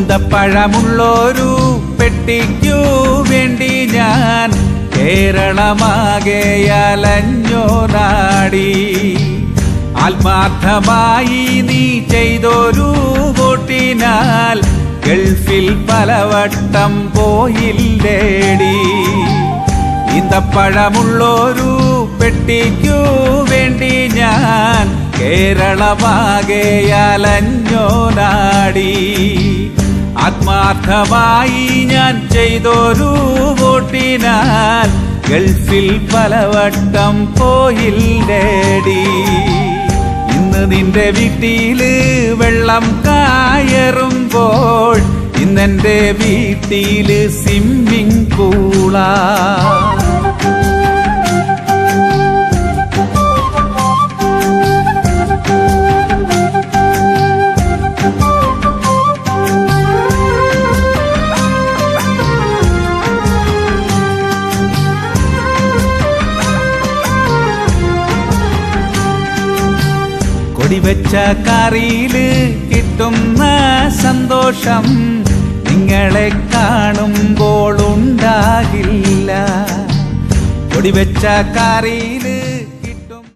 ഈന്തപ്പഴമുള്ളൊരു പെട്ടിക്കു വേണ്ടി ഞാൻ കേരളമാകെ അലഞ്ഞോ നാടി. ആത്മാർത്ഥമായി നീ ചെയ്തൊരു വോട്ടിനാൽ ഗൾഫിൽ പലവട്ടം പോയില്ലേടി. ഈന്തപ്പഴമുള്ളൊരു പെട്ടിക്കു വേണ്ടി ഞാൻ കേരളമാകെ അലഞ്ഞോ നാടി. ആത്മാർത്ഥമായി ഞാൻ ചെയ്തൊരു വോട്ടിനാൽ ഗൾഫിൽ പലവട്ടം പോയില്ലേടി. ഇന്ന് നിന്റെ വീട്ടില് വെള്ളം കയറുമ്പോൾ ഇന്നെന്റെ വീട്ടില് സ്വിമ്മിംഗ് പൂളാ. കൊടിവെച്ച കറിയില് കിട്ടുന്ന സന്തോഷം നിങ്ങളെ കാണുമ്പോൾ ഉണ്ടാകില്ല. കൊടിവെച്ച കറിയില്